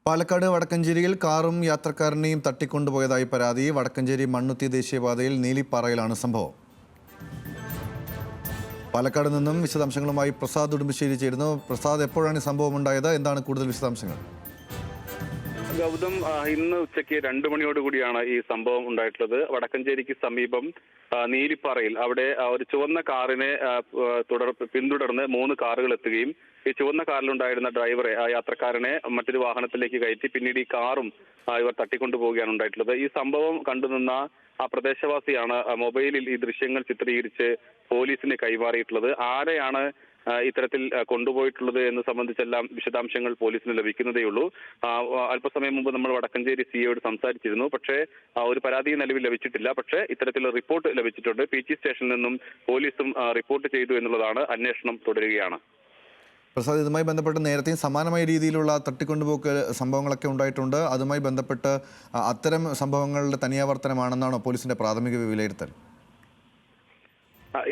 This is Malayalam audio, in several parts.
പാലക്കാട് വടക്കഞ്ചേരിയിൽ കാറും യാത്രക്കാരനെയും തട്ടിക്കൊണ്ടുപോയതായി പരാതി. വടക്കഞ്ചേരി മണ്ണുത്തി ദേശീയപാതയിൽ നീലിപ്പാറയിലാണ് സംഭവം. പാലക്കാട് നിന്നും വിശദാംശങ്ങളുമായി പ്രസാദ് ഉടുമ്പശ്ശേരി ചേരുന്നു. പ്രസാദ്, എപ്പോഴാണ് ഈ സംഭവം ഉണ്ടായത്? എന്താണ് കൂടുതൽ വിശദാംശങ്ങൾ? ഗൗതം, ഇന്ന് ഉച്ചയ്ക്ക് 2 മണിയോടുകൂടിയാണ് ഈ സംഭവം ഉണ്ടായിട്ടുള്ളത്. വടക്കഞ്ചേരിക്ക് സമീപം നീലിപ്പാറയിൽ അവിടെ ഒരു ചുവന്ന കാറിനെ പിന്തുടർന്ന് 3 കാറുകൾ എത്തുകയും ഈ ചുവന്ന കാറിലുണ്ടായിരുന്ന ഡ്രൈവറെ, യാത്രക്കാരനെ മറ്റൊരു വാഹനത്തിലേക്ക് കയറ്റി പിന്നീട് ഈ കാറും ഇവർ തട്ടിക്കൊണ്ടുപോവുകയാണ് ഉണ്ടായിട്ടുള്ളത്. ഈ സംഭവം കണ്ടുനിന്ന ആ പ്രദേശവാസിയാണ് മൊബൈലിൽ ഈ ദൃശ്യങ്ങൾ ചിത്രീകരിച്ച് പോലീസിന് കൈമാറിയിട്ടുള്ളത്. ആരെയാണ് ഇത്തരത്തിൽ കൊണ്ടുപോയിട്ടുള്ളത് എന്ന് സംബന്ധിച്ചെല്ലാം വിശദാംശങ്ങൾ പോലീസിന് ലഭിക്കുന്നതേയുള്ളൂ. അല്പസമയം മുമ്പ് നമ്മൾ വടക്കഞ്ചേരി സിയോട് സംസാരിച്ചിരുന്നു. പക്ഷേ ഒരു പരാതി നിലവിൽ ലഭിച്ചിട്ടില്ല. പക്ഷേ ഇത്തരത്തിലുള്ള റിപ്പോർട്ട് ലഭിച്ചിട്ടുണ്ട്. പി.ജി സ്റ്റേഷനിൽ നിന്നും പോലീസും റിപ്പോർട്ട് ചെയ്തു എന്നുള്ളതാണ്. അന്വേഷണം തുടരുകയാണ്. പ്രസാദ്, ഇതുമായി ബന്ധപ്പെട്ട് നേരത്തെയും സമാനമായ രീതിയിലുള്ള തട്ടിക്കൊണ്ടുപോക്ക് സംഭവങ്ങളൊക്കെ ഉണ്ടായിട്ടുണ്ട്. അതുമായി ബന്ധപ്പെട്ട് അത്തരം സംഭവങ്ങളുടെ തനിയാവർത്തനമാണെന്നാണോ പോലീസിന്റെ പ്രാഥമിക വിലയിരുത്തൽ?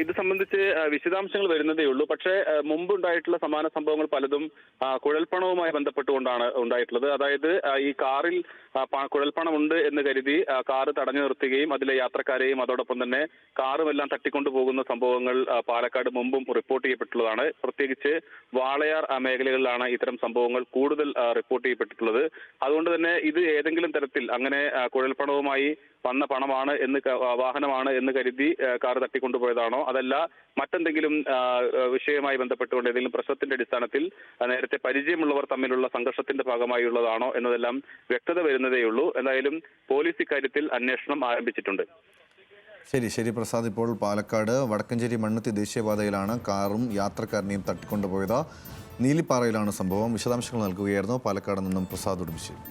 ഇത് സംബന്ധിച്ച് വിശദാംശങ്ങൾ വരുന്നതേ ഉള്ളൂ. പക്ഷേ മുമ്പുണ്ടായിട്ടുള്ള സമാന സംഭവങ്ങൾ പലതും കുഴൽപ്പണവുമായി ബന്ധപ്പെട്ടുകൊണ്ടാണ് ഉണ്ടായിട്ടുള്ളത്. അതായത് ഈ കാറിൽ കുഴൽപ്പണമുണ്ട് എന്ന് കരുതി കാറ് തടഞ്ഞു നിർത്തുകയും അതിലെ യാത്രക്കാരെയും അതോടൊപ്പം തന്നെ കാറുമെല്ലാം തട്ടിക്കൊണ്ടു പോകുന്ന സംഭവങ്ങൾ പാലക്കാട് മുമ്പും റിപ്പോർട്ട് ചെയ്യപ്പെട്ടുള്ളതാണ്. പ്രത്യേകിച്ച് വാളയാർ മേഖലകളിലാണ് ഇത്തരം സംഭവങ്ങൾ കൂടുതൽ റിപ്പോർട്ട് ചെയ്യപ്പെട്ടിട്ടുള്ളത്. അതുകൊണ്ട് തന്നെ ഇത് ഏതെങ്കിലും തരത്തിൽ അങ്ങനെ കുഴൽപ്പണവുമായി വന്ന പണമാണ് വാഹനമാണ് എന്ന് കരുതി കാർ തട്ടിക്കൊണ്ടുപോയതാണോ, അതല്ല മറ്റെന്തെങ്കിലും വിഷയവുമായി ബന്ധപ്പെട്ടുകൊണ്ട് ഏതെങ്കിലും പ്രശ്നത്തിന്റെ അടിസ്ഥാനത്തിൽ നേരത്തെ പരിചയമുള്ളവർ തമ്മിലുള്ള സംഘർഷത്തിന്റെ ഭാഗമായുള്ളതാണോ എന്നതെല്ലാം വ്യക്തത വരുന്നതേയുള്ളൂ. എന്തായാലും പോലീസ് ഇക്കാര്യത്തിൽ അന്വേഷണം ആരംഭിച്ചിട്ടുണ്ട്. ശരി പ്രസാദ്, ഇപ്പോൾ പാലക്കാട് വടക്കഞ്ചേരി മണ്ണുത്തി ദേശീയപാതയിലാണ് കാറും യാത്രക്കാരനെയും തട്ടിക്കൊണ്ടുപോയത്. നീലിപ്പാറയിലാണ് സംഭവം. വിശദാംശങ്ങൾ നൽകുകയായിരുന്നു പാലക്കാട് നിന്നും പ്രസാദ് ഉടുമ്പശ്ശേരി.